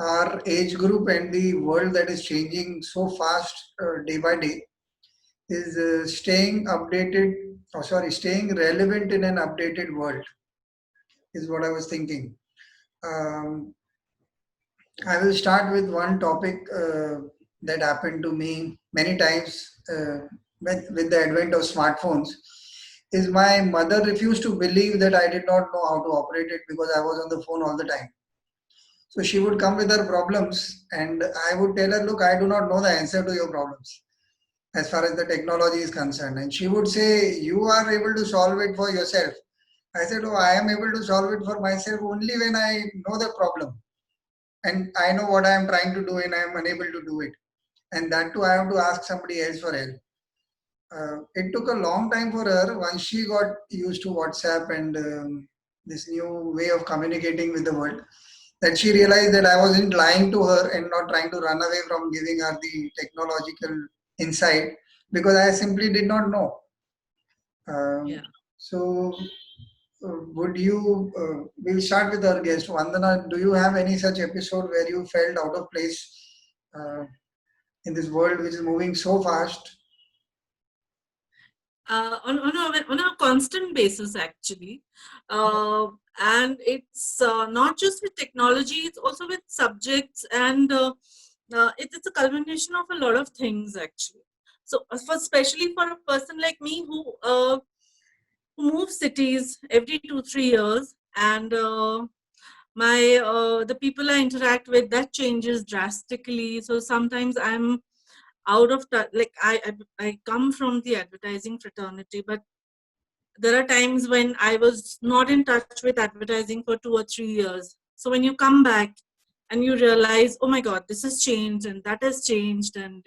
our age group and the world that is changing so fast day by day is staying updated, staying relevant in an updated world is what I was thinking. Um, I will start with one topic that happened to me many times with the advent of smartphones. Is my mother refused to believe that I did not know how to operate it because I was on the phone all the time. So she would come with her problems, and I would tell her, "Look, I do not know the answer to your problems as far as the technology is concerned." And she would say, "You are able to solve it for yourself." I said, "Oh, I am able to solve it for myself only when I know the problem and I know what I am trying to do and I am unable to do it. And that too, I have to ask somebody else for help." It took a long time for her once she got used to WhatsApp and this new way of communicating with the world that she realized that I wasn't lying to her and not trying to run away from giving her the technological insight because I simply did not know. Um, Yeah. so, would you? We'll start with our guest, Vandana. Do you have any such episode where you felt out of place uh, in this world which is moving so fast? On a constant basis, actually. uh, and it's not just with technology, it's also with subjects, and it's a culmination of a lot of things, actually. So especially for a person like me who moves cities every 2 3 years, and my the people I interact with, that changes drastically. So sometimes I'm out of touch. Like I come from the advertising fraternity, but there are times when I was not in touch with advertising for 2 or 3 years. So when you come back and you realize, oh my God, this has changed and that has changed, and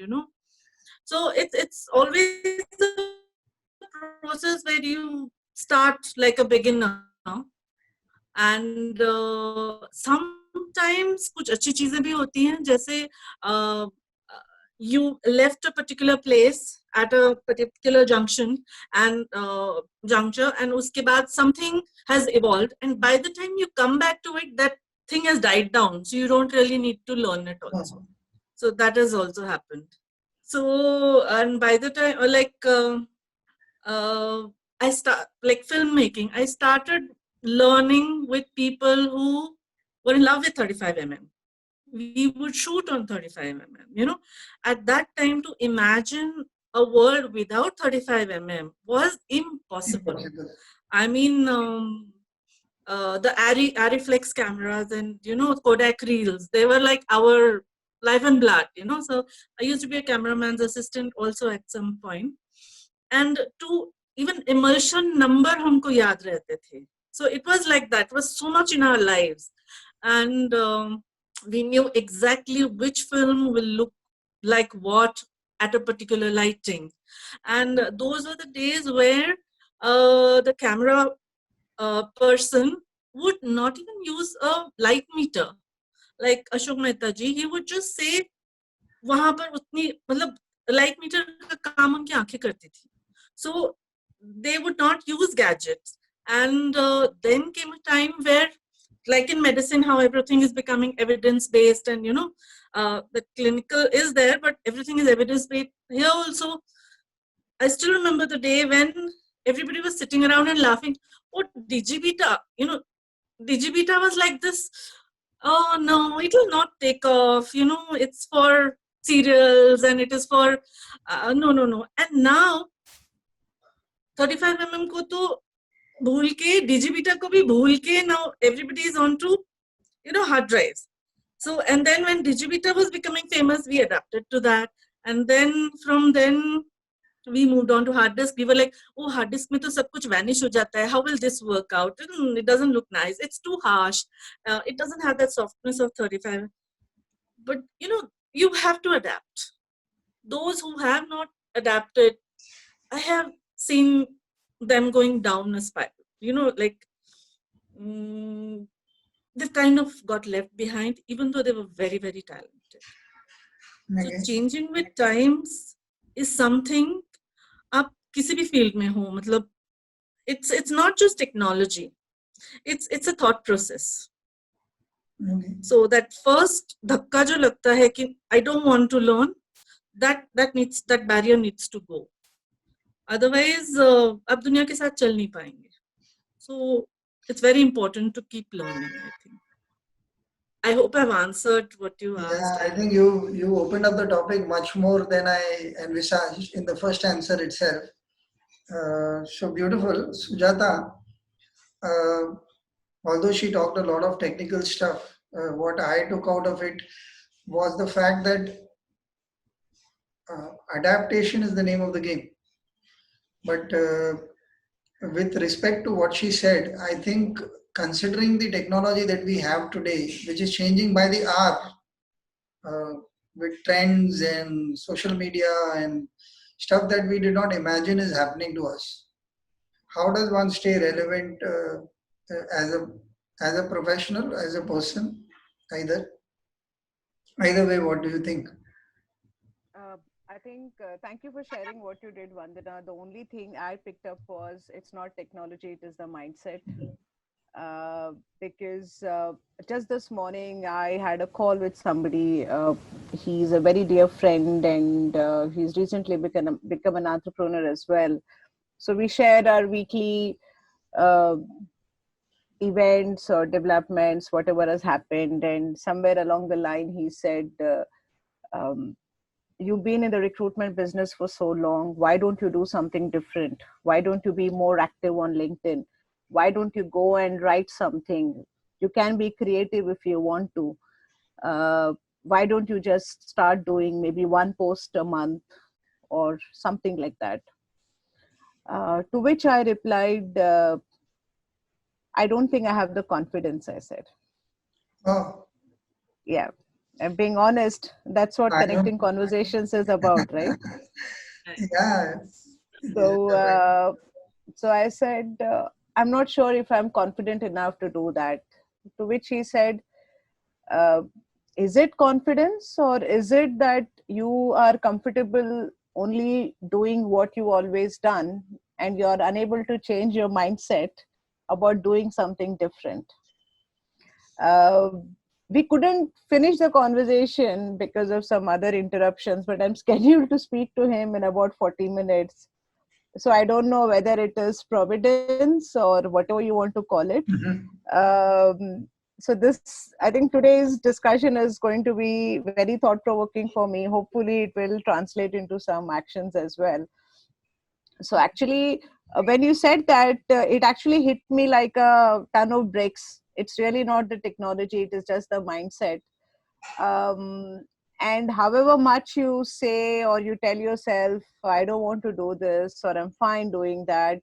so it's always a process where you start like a beginner, and sometimes कुछ अच्छी चीजें भी होती हैं, जैसे uh, you left a particular place at a particular juncture, and उसके बाद something has evolved, and by the time you come back to it, that thing has died down, so you don't really need to learn it also. So that has also happened. So, and by the time uh, I start like filmmaking, I started learning with people who were in love with 35 mm. We would shoot on 35 mm. At that time, to imagine a world without 35 mm was impossible. Impossible. I mean, the Ariflex cameras and Kodak reels, they were like our life and blood. So I used to be a cameraman's assistant also at some point, and to even emulsion number हमको याद रहते थे. So it was like that. It was so much in our lives, and we knew exactly which film will look like what at a particular lighting, and those were the days where the camera person would not even use a light meter. Like Ashok Mehta ji, he would just say वहां पर उतनी मतलब light metre का काम उनकी आंखें करती थी. So they would not use gadgets, and then came a time where, like in medicine, how everything is becoming evidence based, and the clinical is there, but everything is evidence based here also. I still remember the day when everybody was sitting around and laughing. Oh, digibeta, digibeta was like this. Oh no, it will not take off. It's for cereals and it is for no. And now 35 mm को तो भूल के, digibeta को भी भूल के, now everybody is on to hard drives. So, and then when digibeta was becoming famous, we adapted to that, and then from then we moved on to hard disk. We were like, oh, hard disk में तो सब कुछ vanish हो जाता है. How will this work out? It doesn't look nice. It's too harsh. It doesn't have that softness of 35. But you have to adapt. Those who have not adapted, I have seen them going down a spiral. Like they kind of got left behind, even though they were very, very talented. So Okay. changing with times is something. आप किसी भी field में हो, मतलब it's not just technology. It's a thought process. Okay. So that first धक्का जो लगता है कि I don't want to learn, that barrier needs to go. Otherwise, आप दुनिया के साथ चल नहीं पाएंगे. So it's very important to keep learning, I think. I hope I've answered what you Yeah, asked. I think you opened up the topic much more than I envisaged in the first answer itself. So beautiful, Sujata. Uh, although she talked a lot of technical stuff, what I took out of it was the fact that adaptation is the name of the game. But with respect to what she said, I think considering the technology that we have today, which is changing by the hour, uh, with trends and social media and stuff that we did not imagine is happening to us. How does one stay relevant as a professional, as a person, either? Either way, what do you think? I think thank you for sharing what you did, Vandana. The only thing I picked up was it's not technology, it is the mindset. Because just this morning I had a call with somebody. He's a very dear friend, and he's recently become an entrepreneur as well. So we shared our weekly uh, events or developments, whatever has happened. And somewhere along the line, he said, um, you've been in the recruitment business for so long. Why don't you do something different? Why don't you be more active on LinkedIn? Why don't you go and write something? You can be creative if you want to. Why don't you just start doing maybe one post a month or something like that? To which I replied, I don't think I have the confidence, I said. Oh, Yeah. And being honest, that's what I know. connecting conversations is about, right? Yeah, So, right. so I said, I'm not sure if I'm confident enough to do that. To which he said, uh, is it confidence, or is it that you are comfortable only doing what you always done and you're unable to change your mindset about doing something different? Uh, we couldn't finish the conversation because of some other interruptions, but I'm scheduled to speak to him in about 40 minutes. So I don't know whether it is providence or whatever you want to call it. Mhm. So this, I think today's discussion is going to be very thought provoking for me. Hopefully it will translate into some actions as well. So actually, when you said that, it actually hit me like a ton of bricks. It's really not the technology, it is just the mindset. um, and however much you say or you tell yourself, I don't want to do this or I'm fine doing that,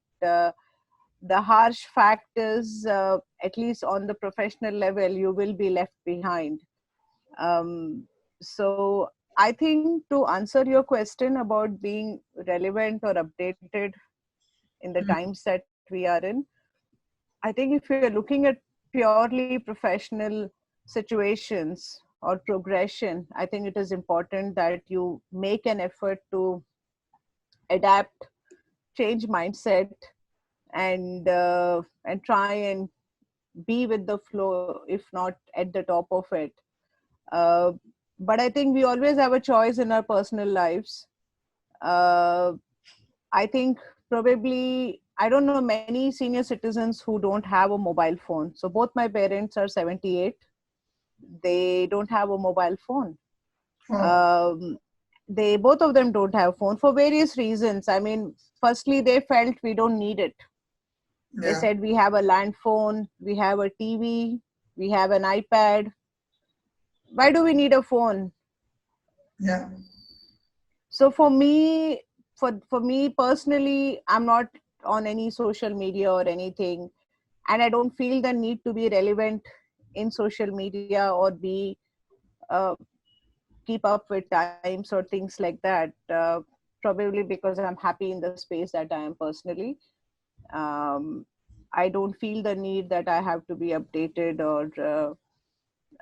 the harsh fact is, at least on the professional level, you will be left behind. So I think to answer your question about being relevant or updated in the times that we are in, I think if you're looking at purely professional situations or progression, I think it is important that you make an effort to adapt, change mindset, and try and be with the flow, if not at the top of it. Uh, but I think we always have a choice in our personal lives. Uh, I think probably, I don't know many senior citizens who don't have a mobile phone. So both my parents are 78. They don't have a mobile phone. Oh, Um, they both of them don't have phone for various reasons. I mean, firstly, they felt we don't need it. They yeah, said we have a land phone, we have a TV, we have an iPad. Why do we need a phone? yeah. So for me personally, I'm not on any social media or anything, and I don't feel the need to be relevant in social media or be uh, keep up with times or things like that. Probably because I'm happy in the space that I am personally. um, I don't feel the need that I have to be updated or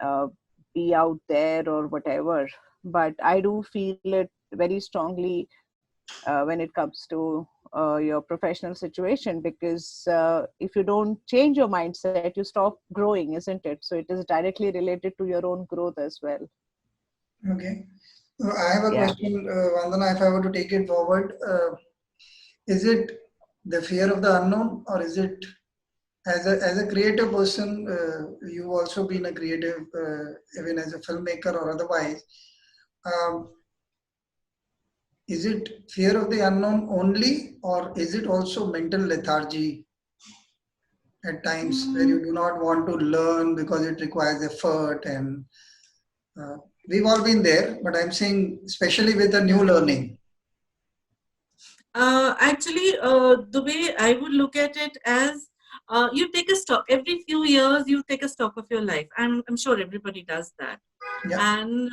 uh, be out there or whatever. But I do feel it very strongly when it comes to your professional situation, because if you don't change your mindset, you stop growing, isn't it? So it is directly related to your own growth as well. Okay. I have a Yeah. question, Vandana, if I were to take it forward. Is it the fear of the unknown, or is it as a creative person, you've also been a creative, even as a filmmaker or otherwise. Um, is it fear of the unknown only, or is it also mental lethargy at times where Mm, you do not want to learn because it requires effort? And uh, we've all been there, but I'm saying especially with a new learning. Actually, the way I would look at it as you take a stock every few years. You take a stock of your life. I'm sure everybody does that, Yeah. and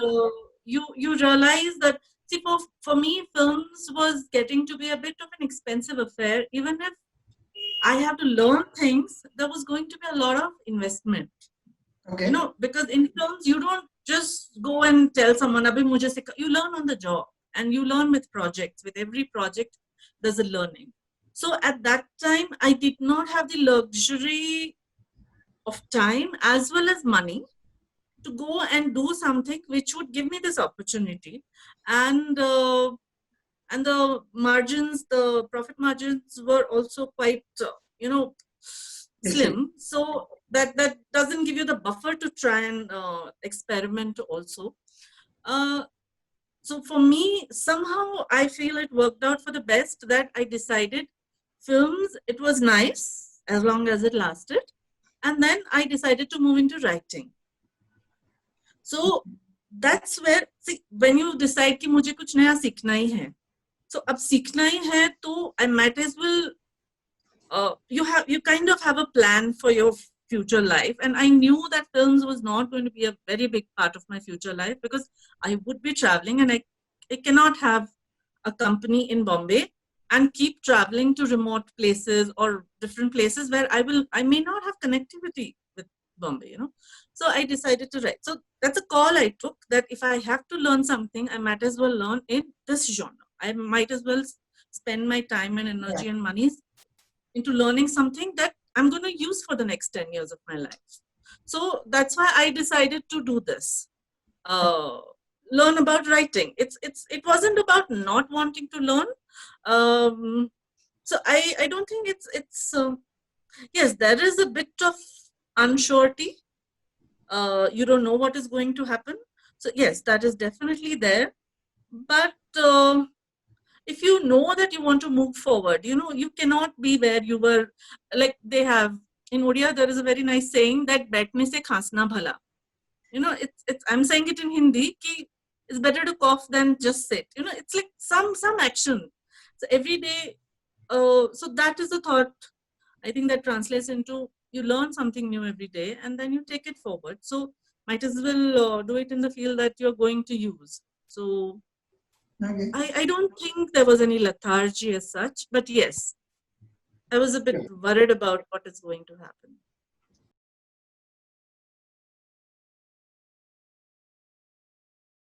you realize that. See, for me, films was getting to be a bit of an expensive affair. Even if I have to learn things, there was going to be a lot of investment. Okay. Because in films you don't just go and tell someone abhi mujhe you learn on the job, and you learn with projects. With every project there's a learning. So at that time I did not have the luxury of time as well as money to go and do something which would give me this opportunity. And uh, and the margins, the profit margins were also quite I see. slim, so that doesn't give you the buffer to try and experiment also. uh, so for me, somehow I feel it worked out for the best that I decided films, it was nice as long as it lasted, and then I decided to move into writing. So that's where, see, when you decide कि मुझे कुछ नया सीखना ही है, so अब सीखना ही है तो I might as well you kind of have a plan for your future life. And I knew that films was not going to be a very big part of my future life, because I would be traveling, and I cannot have a company in Bombay and keep traveling to remote places or different places where I may not have connectivity with Bombay. So I decided to write. So that's a call I took, that if I have to learn something, I might as well learn in this genre. I might as well spend my time and Yeah. energy and money into learning something that I'm going to use for the next 10 years of my life. So that's why I decided to do this. Uh, Learn about writing. It wasn't about not wanting to learn. So I don't think it's yes, there is a bit of unsurety. You don't know what is going to happen. So yes, that is definitely there. But if you know that you want to move forward, you cannot be where you were. Like they have in Odia, there is a very nice saying that "Baithne se khasna bhala." It's I'm saying it in Hindi ki it's better to cough than just sit. It's like some action. So every day, so that is the thought. I think that translates into you learn something new every day, and then you take it forward. So might as well do it in the field that you're going to use. So Okay. I don't think there was any lethargy as such, but yes, I was a bit worried about what is going to happen.